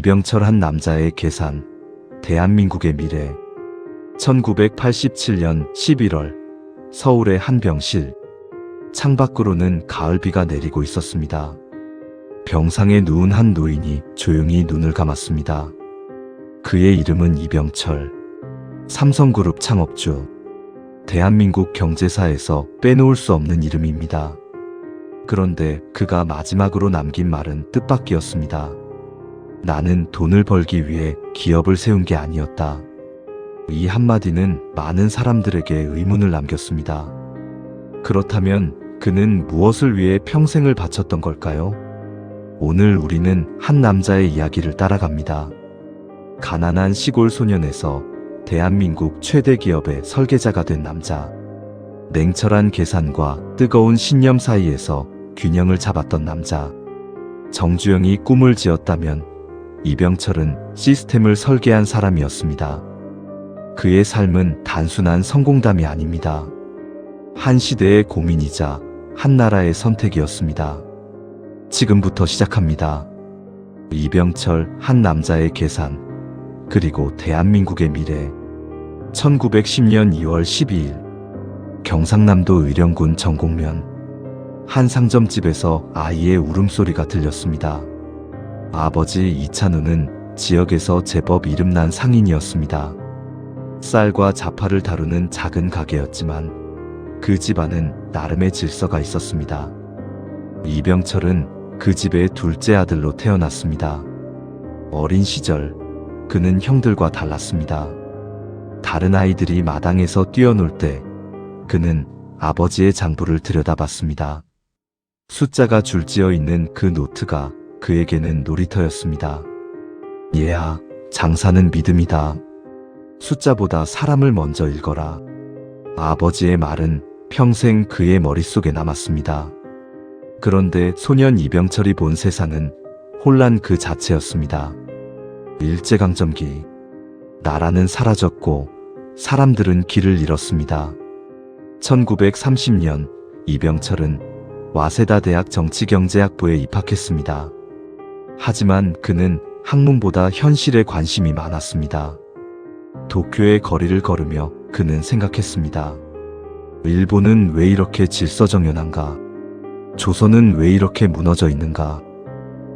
이병철 한 남자의 계산, 대한민국의 미래. 1987년 11월 서울의 한 병실. 창밖으로는 가을비가 내리고 있었습니다. 병상에 누운 한 노인이 조용히 눈을 감았습니다. 그의 이름은 이병철. 삼성그룹 창업주. 대한민국 경제사에서 빼놓을 수 없는 이름입니다. 그런데 그가 마지막으로 남긴 말은 뜻밖이었습니다. 나는 돈을 벌기 위해 기업을 세운 게 아니었다. 이 한마디는 많은 사람들에게 의문을 남겼습니다. 그렇다면 그는 무엇을 위해 평생을 바쳤던 걸까요? 오늘 우리는 한 남자의 이야기를 따라갑니다. 가난한 시골 소년에서 대한민국 최대 기업의 설계자가 된 남자. 냉철한 계산과 뜨거운 신념 사이에서 균형을 잡았던 남자. 정주영이 꿈을 지었다면 이병철은 시스템을 설계한 사람이었습니다. 그의 삶은 단순한 성공담이 아닙니다. 한 시대의 고민이자 한 나라의 선택이었습니다. 지금부터 시작합니다. 이병철 한 남자의 계산, 그리고 대한민국의 미래. 1910년 2월 12일 경상남도 의령군 정곡면 한 상점집에서 아이의 울음소리가 들렸습니다. 아버지 이찬우는 지역에서 제법 이름난 상인이었습니다. 쌀과 자파를 다루는 작은 가게였지만 그 집안은 나름의 질서가 있었습니다. 이병철은 그 집의 둘째 아들로 태어났습니다. 어린 시절 그는 형들과 달랐습니다. 다른 아이들이 마당에서 뛰어놀 때 그는 아버지의 장부를 들여다봤습니다. 숫자가 줄지어 있는 그 노트가 그에게는 놀이터였습니다. 얘야, 장사는 믿음이다. 숫자보다 사람을 먼저 읽어라. 아버지의 말은 평생 그의 머릿속에 남았습니다. 그런데 소년 이병철이 본 세상은 혼란 그 자체였습니다. 일제강점기. 나라는 사라졌고 사람들은 길을 잃었습니다. 1930년 이병철은 와세다 대학 정치경제학부에 입학했습니다. 하지만 그는 학문보다 현실에 관심이 많았습니다. 도쿄의 거리를 걸으며 그는 생각했습니다. 일본은 왜 이렇게 질서정연한가? 조선은 왜 이렇게 무너져 있는가?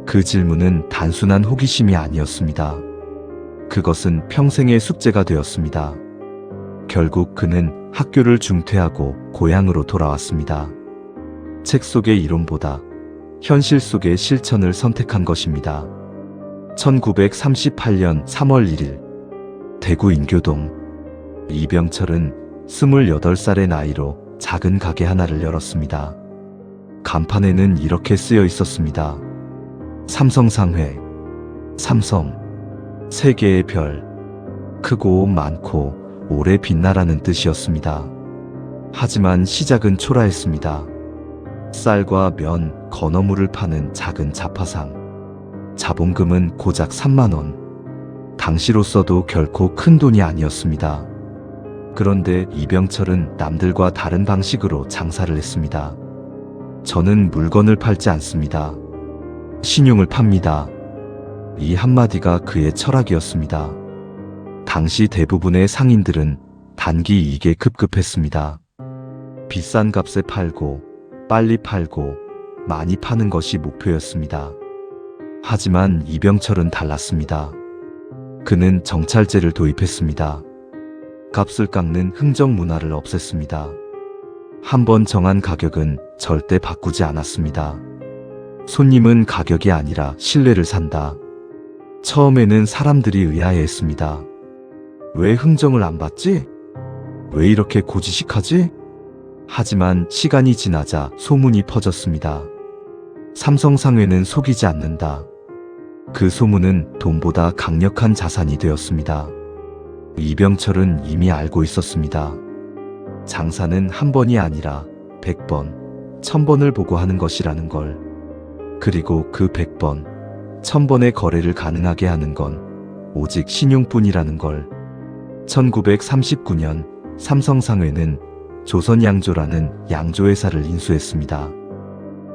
그 질문은 단순한 호기심이 아니었습니다. 그것은 평생의 숙제가 되었습니다. 결국 그는 학교를 중퇴하고 고향으로 돌아왔습니다. 책 속의 이론보다 현실 속의 실천을 선택한 것입니다. 1938년 3월 1일 대구 인교동. 이병철은 28살의 나이로 작은 가게 하나를 열었습니다. 간판에는 이렇게 쓰여 있었습니다. 삼성상회. 삼성. 세 개의 별. 크고 많고 오래 빛나라는 뜻이었습니다. 하지만 시작은 초라했습니다. 쌀과 면, 건어물을 파는 작은 자파상. 자본금은 고작 3만 원. 당시로서도 결코 큰 돈이 아니었습니다. 그런데 이병철은 남들과 다른 방식으로 장사를 했습니다. 저는 물건을 팔지 않습니다. 신용을 팝니다. 이 한마디가 그의 철학이었습니다. 당시 대부분의 상인들은 단기 이익에 급급했습니다. 비싼 값에 팔고 빨리 팔고 많이 파는 것이 목표였습니다. 하지만 이병철은 달랐습니다. 그는 정찰제를 도입했습니다. 값을 깎는 흥정 문화를 없앴습니다. 한번 정한 가격은 절대 바꾸지 않았습니다. 손님은 가격이 아니라 신뢰를 산다. 처음에는 사람들이 의아해했습니다. 왜 흥정을 안 받지? 왜 이렇게 고지식하지? 하지만 시간이 지나자 소문이 퍼졌습니다. 삼성상회는 속이지 않는다. 그 소문은 돈보다 강력한 자산이 되었습니다. 이병철은 이미 알고 있었습니다. 장사는 한 번이 아니라 100번, 1000번을 보고 하는 것이라는 걸. 그리고 그 100번, 1000번의 거래를 가능하게 하는 건 오직 신용뿐이라는 걸. 1939년 삼성상회는 조선양조라는 양조회사를 인수했습니다.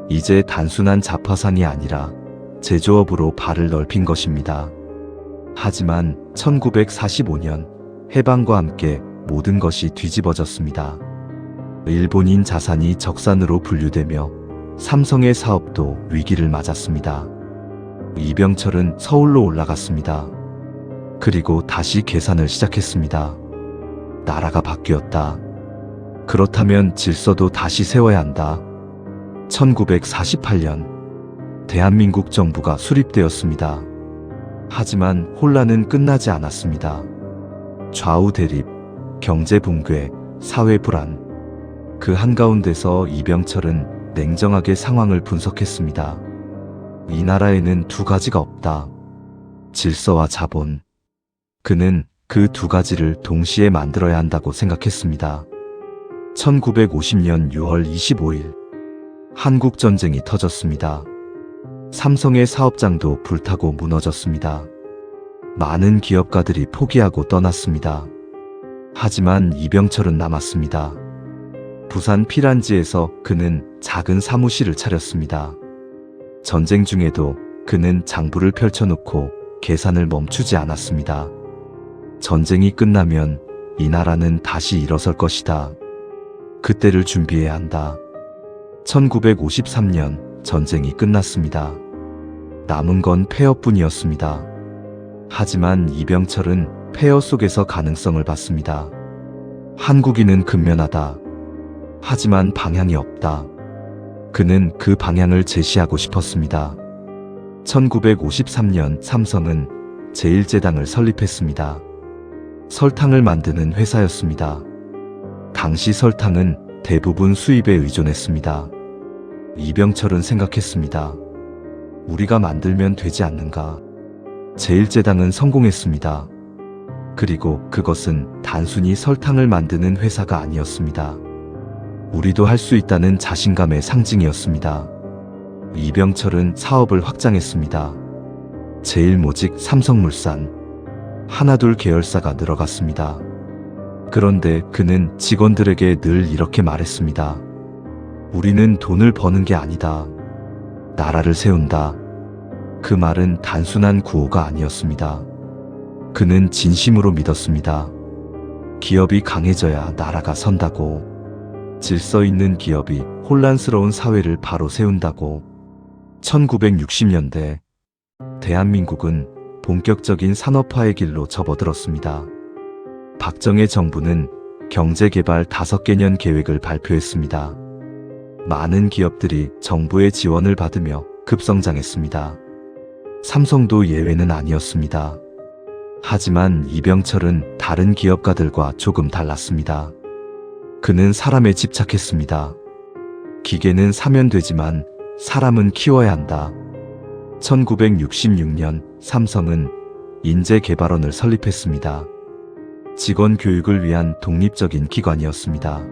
이제 단순한 자파상이 아니라 제조업으로 발을 넓힌 것입니다. 하지만 1945년 해방과 함께 모든 것이 뒤집어졌습니다. 일본인 자산이 적산으로 분류되며 삼성의 사업도 위기를 맞았습니다. 이병철은 서울로 올라갔습니다. 그리고 다시 계산을 시작했습니다. 나라가 바뀌었다. 그렇다면 질서도 다시 세워야 한다. 1948년 대한민국 정부가 수립되었습니다. 하지만 혼란은 끝나지 않았습니다. 좌우 대립, 경제 붕괴, 사회 불안. 그 한가운데서 이병철은 냉정하게 상황을 분석했습니다. 이 나라에는 두 가지가 없다. 질서와 자본. 그는 그 두 가지를 동시에 만들어야 한다고 생각했습니다. 1950년 6월 25일 한국전쟁이 터졌습니다. 삼성의 사업장도 불타고 무너졌습니다. 많은 기업가들이 포기하고 떠났습니다. 하지만 이병철은 남았습니다. 부산 피란지에서 그는 작은 사무실을 차렸습니다. 전쟁 중에도 그는 장부를 펼쳐놓고 계산을 멈추지 않았습니다. 전쟁이 끝나면 이 나라는 다시 일어설 것이다. 그때를 준비해야 한다. 1953년 전쟁이 끝났습니다. 남은 건 폐허뿐이었습니다. 하지만 이병철은 폐허 속에서 가능성을 봤습니다. 한국인은 근면하다. 하지만 방향이 없다. 그는 그 방향을 제시하고 싶었습니다. 1953년 삼성은 제1제당을 설립했습니다. 설탕을 만드는 회사였습니다. 당시 설탕은 대부분 수입에 의존했습니다. 이병철은 생각했습니다. 우리가 만들면 되지 않는가? 제1제당은 성공했습니다. 그리고 그것은 단순히 설탕을 만드는 회사가 아니었습니다. 우리도 할 수 있다는 자신감의 상징이었습니다. 이병철은 사업을 확장했습니다. 제일모직, 삼성물산, 하나둘 계열사가 늘어갔습니다. 그런데 그는 직원들에게 늘 이렇게 말했습니다. 우리는 돈을 버는 게 아니다. 나라를 세운다. 그 말은 단순한 구호가 아니었습니다. 그는 진심으로 믿었습니다. 기업이 강해져야 나라가 선다고. 질서 있는 기업이 혼란스러운 사회를 바로 세운다고. 1960년대 대한민국은 본격적인 산업화의 길로 접어들었습니다. 박정희 정부는 경제개발 5개년 계획을 발표했습니다. 많은 기업들이 정부의 지원을 받으며 급성장했습니다. 삼성도 예외는 아니었습니다. 하지만 이병철은 다른 기업가들과 조금 달랐습니다. 그는 사람에 집착했습니다. 기계는 사면 되지만 사람은 키워야 한다. 1966년 삼성은 인재개발원을 설립했습니다. 직원 교육을 위한 독립적인 기관이었습니다.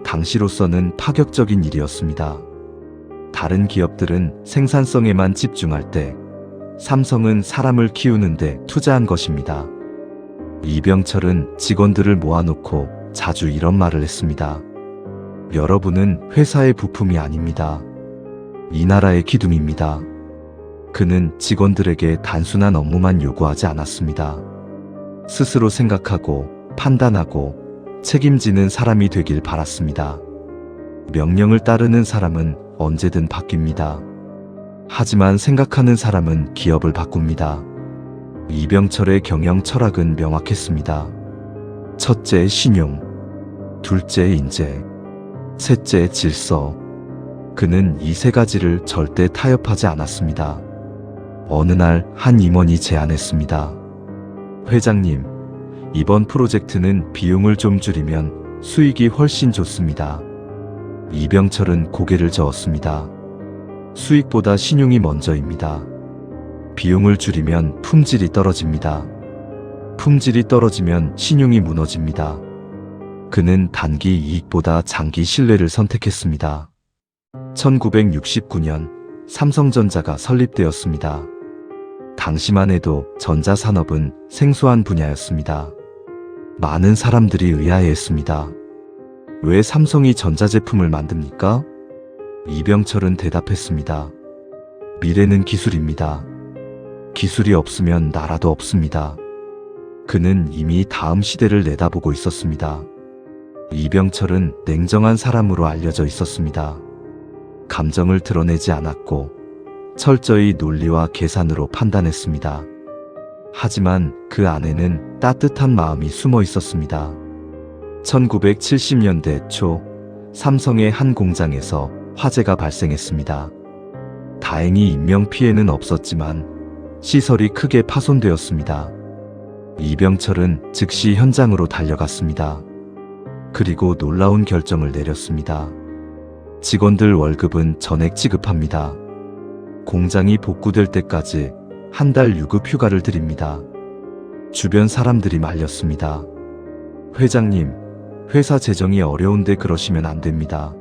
당시로서는 파격적인 일이었습니다. 다른 기업들은 생산성에만 집중할 때 삼성은 사람을 키우는데 투자한 것입니다. 이병철은 직원들을 모아놓고 자주 이런 말을 했습니다. 여러분은 회사의 부품이 아닙니다. 이 나라의 기둥입니다. 그는 직원들에게 단순한 업무만 요구하지 않았습니다. 스스로 생각하고 판단하고 책임지는 사람이 되길 바랐습니다. 명령을 따르는 사람은 언제든 바뀝니다. 하지만 생각하는 사람은 기업을 바꿉니다. 이병철의 경영 철학은 명확했습니다. 첫째, 신용. 둘째, 인재. 셋째, 질서. 그는 이 세 가지를 절대 타협하지 않았습니다. 어느 날 한 임원이 제안했습니다. 회장님, 이번 프로젝트는 비용을 좀 줄이면 수익이 훨씬 좋습니다. 이병철은 고개를 저었습니다. 수익보다 신용이 먼저입니다. 비용을 줄이면 품질이 떨어집니다. 품질이 떨어지면 신용이 무너집니다. 그는 단기 이익보다 장기 신뢰를 선택했습니다. 1969년 삼성전자가 설립되었습니다. 당시만 해도 전자산업은 생소한 분야였습니다. 많은 사람들이 의아해했습니다. 왜 삼성이 전자제품을 만듭니까? 이병철은 대답했습니다. 미래는 기술입니다. 기술이 없으면 나라도 없습니다. 그는 이미 다음 시대를 내다보고 있었습니다. 이병철은 냉정한 사람으로 알려져 있었습니다. 감정을 드러내지 않았고 철저히 논리와 계산으로 판단했습니다. 하지만 그 안에는 따뜻한 마음이 숨어 있었습니다. 1970년대 초 삼성의 한 공장에서 화재가 발생했습니다. 다행히 인명피해는 없었지만 시설이 크게 파손되었습니다. 이병철은 즉시 현장으로 달려갔습니다. 그리고 놀라운 결정을 내렸습니다. 직원들 월급은 전액 지급합니다. 공장이 복구될 때까지 한 달 유급 휴가를 드립니다. 주변 사람들이 말렸습니다. 회장님, 회사 재정이 어려운데 그러시면 안 됩니다.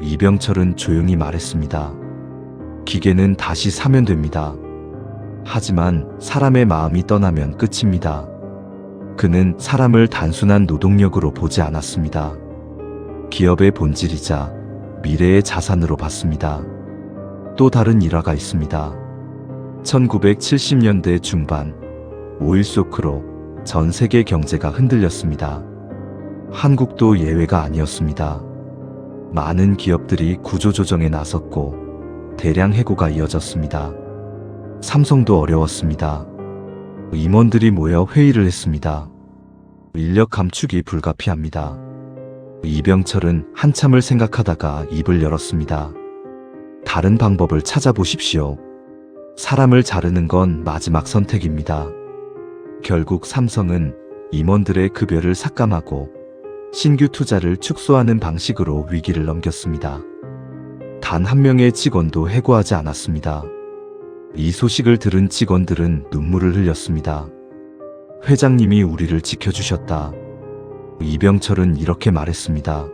이병철은 조용히 말했습니다. 기계는 다시 사면 됩니다. 하지만 사람의 마음이 떠나면 끝입니다. 그는 사람을 단순한 노동력으로 보지 않았습니다. 기업의 본질이자 미래의 자산으로 봤습니다. 또 다른 일화가 있습니다. 1970년대 중반 오일 쇼크로 전 세계 경제가 흔들렸습니다. 한국도 예외가 아니었습니다. 많은 기업들이 구조조정에 나섰고 대량 해고가 이어졌습니다. 삼성도 어려웠습니다. 임원들이 모여 회의를 했습니다. 인력 감축이 불가피합니다. 이병철은 한참을 생각하다가 입을 열었습니다. 다른 방법을 찾아보십시오. 사람을 자르는 건 마지막 선택입니다. 결국 삼성은 임원들의 급여를 삭감하고 신규 투자를 축소하는 방식으로 위기를 넘겼습니다. 단 한 명의 직원도 해고하지 않았습니다. 이 소식을 들은 직원들은 눈물을 흘렸습니다. 회장님이 우리를 지켜주셨다. 이병철은 이렇게 말했습니다.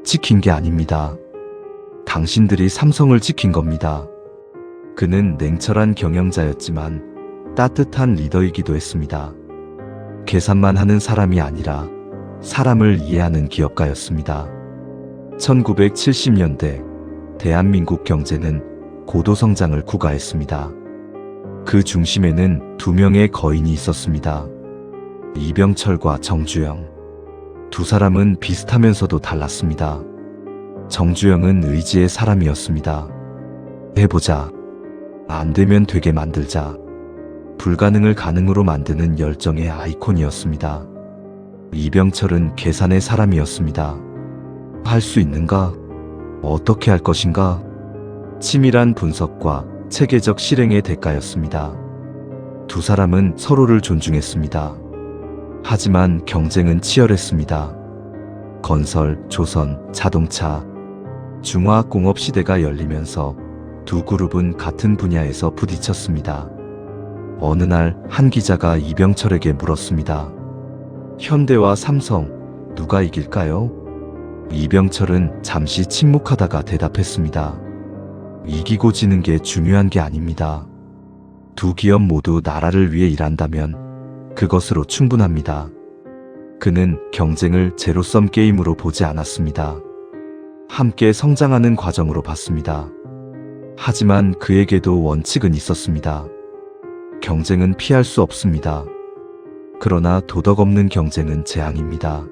지킨 게 아닙니다. 당신들이 삼성을 지킨 겁니다. 그는 냉철한 경영자였지만 따뜻한 리더이기도 했습니다. 계산만 하는 사람이 아니라 사람을 이해하는 기업가였습니다. 1970년대 대한민국 경제는 고도성장을 구가했습니다. 그 중심에는 두 명의 거인이 있었습니다. 이병철과 정주영. 두 사람은 비슷하면서도 달랐습니다. 정주영은 의지의 사람이었습니다. 해보자. 안 되면 되게 만들자. 불가능을 가능으로 만드는 열정의 아이콘이었습니다. 이병철은 계산의 사람이었습니다. 할 수 있는가? 어떻게 할 것인가? 치밀한 분석과 체계적 실행의 대가였습니다. 두 사람은 서로를 존중했습니다. 하지만 경쟁은 치열했습니다. 건설, 조선, 자동차, 중화학공업 시대가 열리면서 두 그룹은 같은 분야에서 부딪혔습니다. 어느 날 한 기자가 이병철에게 물었습니다. 현대와 삼성, 누가 이길까요? 이병철은 잠시 침묵하다가 대답했습니다. 이기고 지는 게 중요한 게 아닙니다. 두 기업 모두 나라를 위해 일한다면 그것으로 충분합니다. 그는 경쟁을 제로섬 게임으로 보지 않았습니다. 함께 성장하는 과정으로 봤습니다. 하지만 그에게도 원칙은 있었습니다. 경쟁은 피할 수 없습니다. 그러나 도덕 없는 경쟁은 재앙입니다.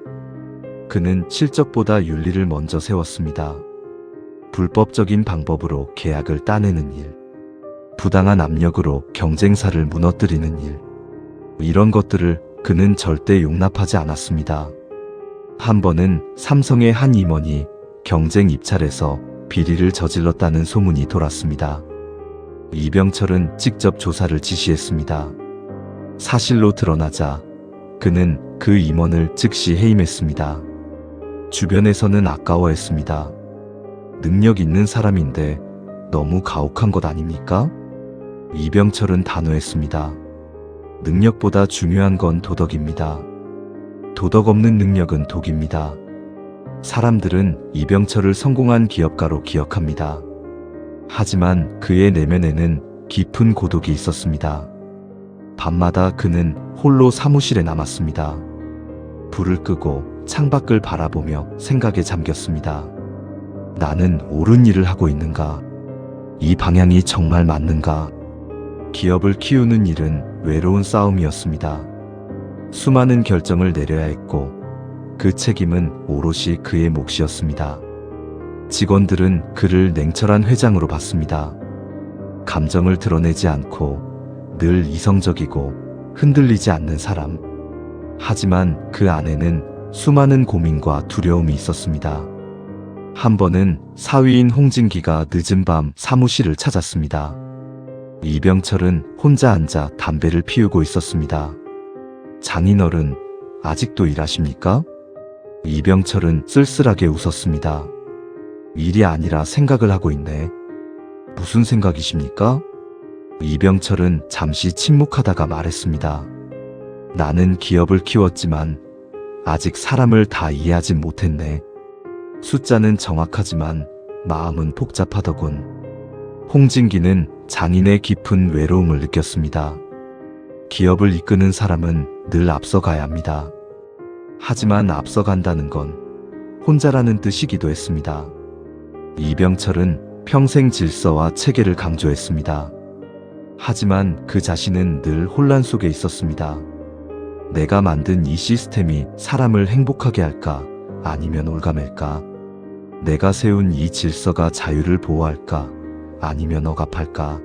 그는 실적보다 윤리를 먼저 세웠습니다. 불법적인 방법으로 계약을 따내는 일, 부당한 압력으로 경쟁사를 무너뜨리는 일, 이런 것들을 그는 절대 용납하지 않았습니다. 한 번은 삼성의 한 임원이 경쟁 입찰에서 비리를 저질렀다는 소문이 돌았습니다. 이병철은 직접 조사를 지시했습니다. 사실로 드러나자 그는 그 임원을 즉시 해임했습니다. 주변에서는 아까워했습니다. 능력 있는 사람인데 너무 가혹한 것 아닙니까? 이병철은 단호했습니다. 능력보다 중요한 건 도덕입니다. 도덕 없는 능력은 독입니다. 사람들은 이병철을 성공한 기업가로 기억합니다. 하지만 그의 내면에는 깊은 고독이 있었습니다. 밤마다 그는 홀로 사무실에 남았습니다. 불을 끄고 창밖을 바라보며 생각에 잠겼습니다. 나는 옳은 일을 하고 있는가? 이 방향이 정말 맞는가? 기업을 키우는 일은 외로운 싸움이었습니다. 수많은 결정을 내려야 했고 그 책임은 오롯이 그의 몫이었습니다. 직원들은 그를 냉철한 회장으로 봤습니다. 감정을 드러내지 않고 늘 이성적이고 흔들리지 않는 사람. 하지만 그 안에는 수많은 고민과 두려움이 있었습니다. 한 번은 사위인 홍진기가 늦은 밤 사무실을 찾았습니다. 이병철은 혼자 앉아 담배를 피우고 있었습니다. 장인어른, 아직도 일하십니까? 이병철은 쓸쓸하게 웃었습니다. 일이 아니라 생각을 하고 있네. 무슨 생각이십니까? 이병철은 잠시 침묵하다가 말했습니다. 나는 기업을 키웠지만 아직 사람을 다 이해하진 못했네. 숫자는 정확하지만 마음은 복잡하더군. 홍진기는 장인의 깊은 외로움을 느꼈습니다. 기업을 이끄는 사람은 늘 앞서가야 합니다. 하지만 앞서간다는 건 혼자라는 뜻이기도 했습니다. 이병철은 평생 질서와 체계를 강조했습니다. 하지만 그 자신은 늘 혼란 속에 있었습니다. 내가 만든 이 시스템이 사람을 행복하게 할까? 아니면 올가맬까? 내가 세운 이 질서가 자유를 보호할까? 아니면 억압할까?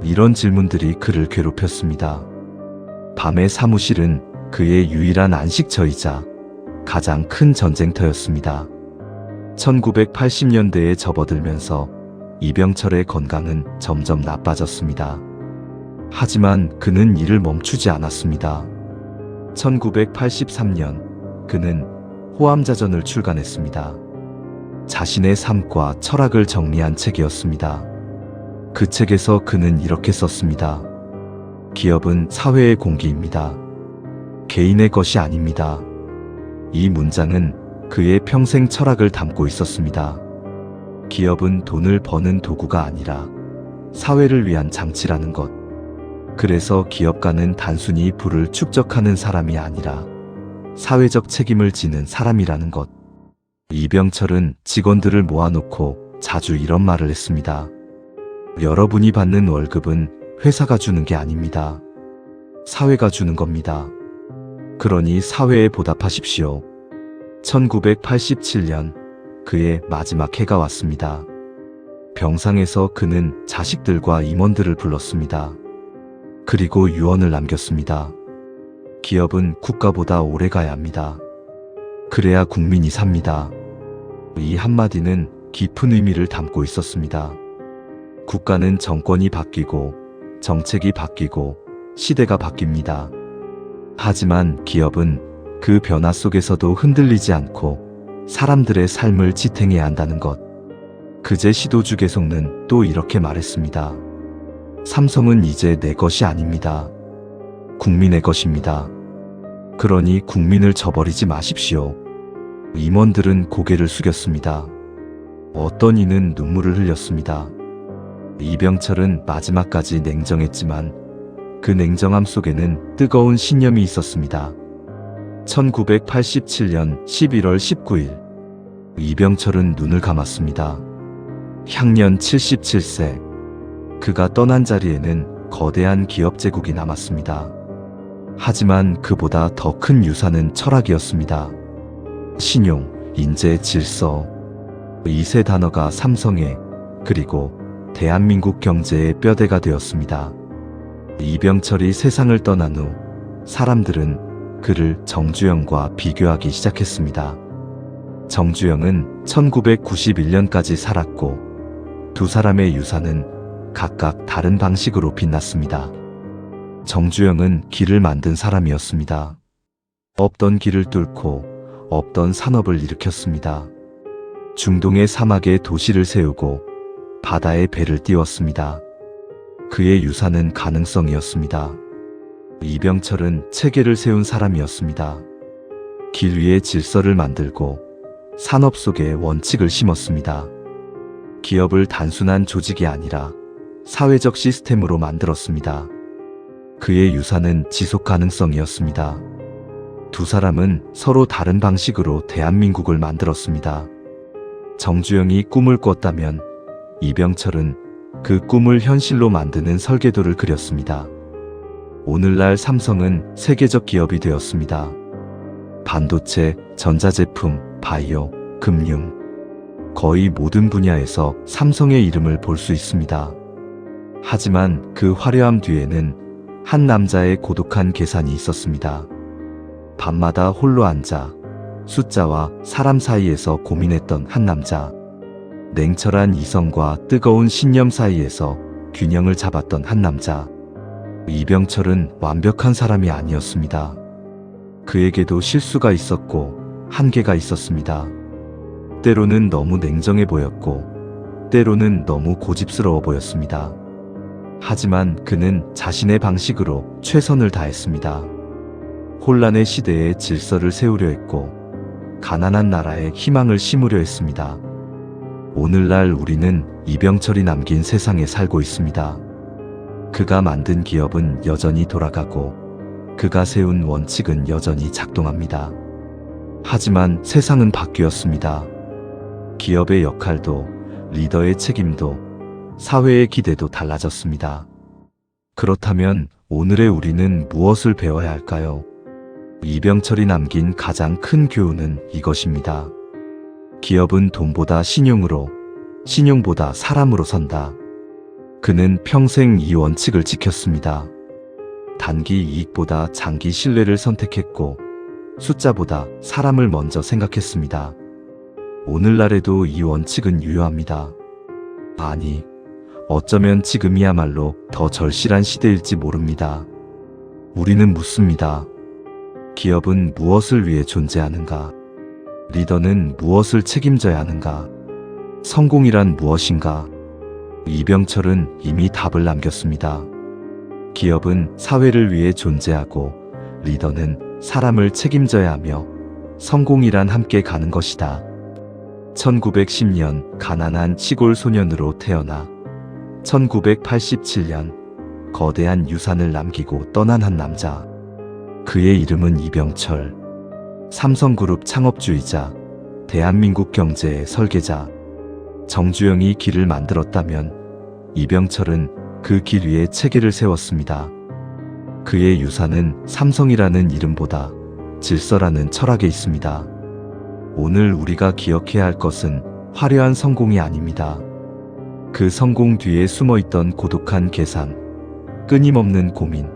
이런 질문들이 그를 괴롭혔습니다. 밤의 사무실은 그의 유일한 안식처이자 가장 큰 전쟁터였습니다. 1980년대에 접어들면서 이병철의 건강은 점점 나빠졌습니다. 하지만 그는 일을 멈추지 않았습니다. 1983년 그는 호암자전을 출간했습니다. 자신의 삶과 철학을 정리한 책이었습니다. 그 책에서 그는 이렇게 썼습니다. 기업은 사회의 공기입니다. 개인의 것이 아닙니다. 이 문장은 그의 평생 철학을 담고 있었습니다. 기업은 돈을 버는 도구가 아니라 사회를 위한 장치라는 것. 그래서 기업가는 단순히 부를 축적하는 사람이 아니라 사회적 책임을 지는 사람이라는 것. 이병철은 직원들을 모아놓고 자주 이런 말을 했습니다. 여러분이 받는 월급은 회사가 주는 게 아닙니다. 사회가 주는 겁니다. 그러니 사회에 보답하십시오. 1987년 그의 마지막 해가 왔습니다. 병상에서 그는 자식들과 임원들을 불렀습니다. 그리고 유언을 남겼습니다. 기업은 국가보다 오래 가야 합니다. 그래야 국민이 삽니다. 이 한마디는 깊은 의미를 담고 있었습니다. 국가는 정권이 바뀌고 정책이 바뀌고 시대가 바뀝니다. 하지만 기업은 그 변화 속에서도 흔들리지 않고 사람들의 삶을 지탱해야 한다는 것. 그제 시도주 계속는 또 이렇게 말했습니다. 삼성은 이제 내 것이 아닙니다. 국민의 것입니다. 그러니 국민을 저버리지 마십시오. 임원들은 고개를 숙였습니다. 어떤 이는 눈물을 흘렸습니다. 이병철은 마지막까지 냉정했지만 그 냉정함 속에는 뜨거운 신념이 있었습니다. 1987년 11월 19일 이병철은 눈을 감았습니다. 향년 77세. 그가 떠난 자리에는 거대한 기업 제국이 남았습니다. 하지만 그보다 더 큰 유산은 철학이었습니다. 신용, 인재, 질서. 이 세 단어가 삼성의 그리고 대한민국 경제의 뼈대가 되었습니다. 이병철이 세상을 떠난 후 사람들은 그를 정주영과 비교하기 시작했습니다. 정주영은 1991년까지 살았고 두 사람의 유산은 각각 다른 방식으로 빛났습니다. 정주영은 길을 만든 사람이었습니다. 없던 길을 뚫고 없던 산업을 일으켰습니다. 중동의 사막에 도시를 세우고 바다에 배를 띄웠습니다. 그의 유산은 가능성이었습니다. 이병철은 체계를 세운 사람이었습니다. 길 위에 질서를 만들고 산업 속에 원칙을 심었습니다. 기업을 단순한 조직이 아니라 사회적 시스템으로 만들었습니다. 그의 유산은 지속 가능성이었습니다. 두 사람은 서로 다른 방식으로 대한민국을 만들었습니다. 정주영이 꿈을 꿨다면 이병철은 그 꿈을 현실로 만드는 설계도를 그렸습니다. 오늘날 삼성은 세계적 기업이 되었습니다. 반도체, 전자제품, 바이오, 금융, 거의 모든 분야에서 삼성의 이름을 볼 수 있습니다. 하지만 그 화려함 뒤에는 한 남자의 고독한 계산이 있었습니다. 밤마다 홀로 앉아 숫자와 사람 사이에서 고민했던 한 남자. 냉철한 이성과 뜨거운 신념 사이에서 균형을 잡았던 한 남자. 이병철은 완벽한 사람이 아니었습니다. 그에게도 실수가 있었고 한계가 있었습니다. 때로는 너무 냉정해 보였고 때로는 너무 고집스러워 보였습니다. 하지만 그는 자신의 방식으로 최선을 다했습니다. 혼란의 시대에 질서를 세우려 했고 가난한 나라에 희망을 심으려 했습니다. 오늘날 우리는 이병철이 남긴 세상에 살고 있습니다. 그가 만든 기업은 여전히 돌아가고 그가 세운 원칙은 여전히 작동합니다. 하지만 세상은 바뀌었습니다. 기업의 역할도, 리더의 책임도, 사회의 기대도 달라졌습니다. 그렇다면 오늘의 우리는 무엇을 배워야 할까요? 이병철이 남긴 가장 큰 교훈은 이것입니다. 기업은 돈보다 신용으로, 신용보다 사람으로 선다. 그는 평생 이 원칙을 지켰습니다. 단기 이익보다 장기 신뢰를 선택했고 숫자보다 사람을 먼저 생각했습니다. 오늘날에도 이 원칙은 유효합니다. 아니, 어쩌면 지금이야말로 더 절실한 시대일지 모릅니다. 우리는 묻습니다. 기업은 무엇을 위해 존재하는가? 리더는 무엇을 책임져야 하는가? 성공이란 무엇인가? 이병철은 이미 답을 남겼습니다. 기업은 사회를 위해 존재하고 리더는 사람을 책임져야 하며 성공이란 함께 가는 것이다. 1910년 가난한 시골 소년으로 태어나 1987년 거대한 유산을 남기고 떠난 한 남자. 그의 이름은 이병철. 삼성그룹 창업주이자 대한민국 경제의 설계자. 정주영이 길을 만들었다면 이병철은 그 길 위에 체계를 세웠습니다. 그의 유산은 삼성이라는 이름보다 질서라는 철학에 있습니다. 오늘 우리가 기억해야 할 것은 화려한 성공이 아닙니다. 그 성공 뒤에 숨어있던 고독한 계산, 끊임없는 고민,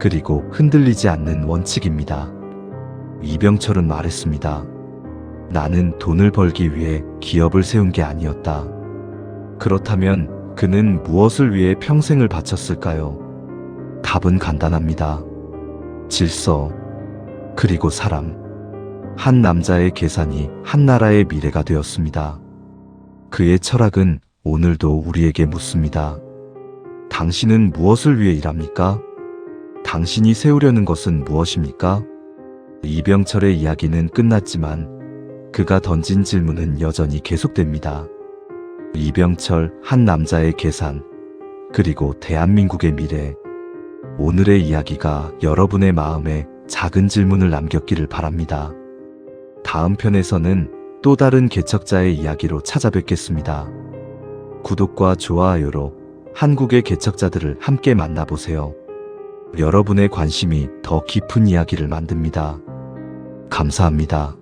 그리고 흔들리지 않는 원칙입니다. 이병철은 말했습니다. 나는 돈을 벌기 위해 기업을 세운 게 아니었다. 그렇다면 그는 무엇을 위해 평생을 바쳤을까요? 답은 간단합니다. 질서, 그리고 사람. 한 남자의 계산이 한 나라의 미래가 되었습니다. 그의 철학은 오늘도 우리에게 묻습니다. 당신은 무엇을 위해 일합니까? 당신이 세우려는 것은 무엇입니까? 이병철의 이야기는 끝났지만 그가 던진 질문은 여전히 계속됩니다. 이병철, 한 남자의 계산, 그리고 대한민국의 미래. 오늘의 이야기가 여러분의 마음에 작은 질문을 남겼기를 바랍니다. 다음 편에서는 또 다른 개척자의 이야기로 찾아뵙겠습니다. 구독과 좋아요로 한국의 개척자들을 함께 만나보세요. 여러분의 관심이 더 깊은 이야기를 만듭니다. 감사합니다.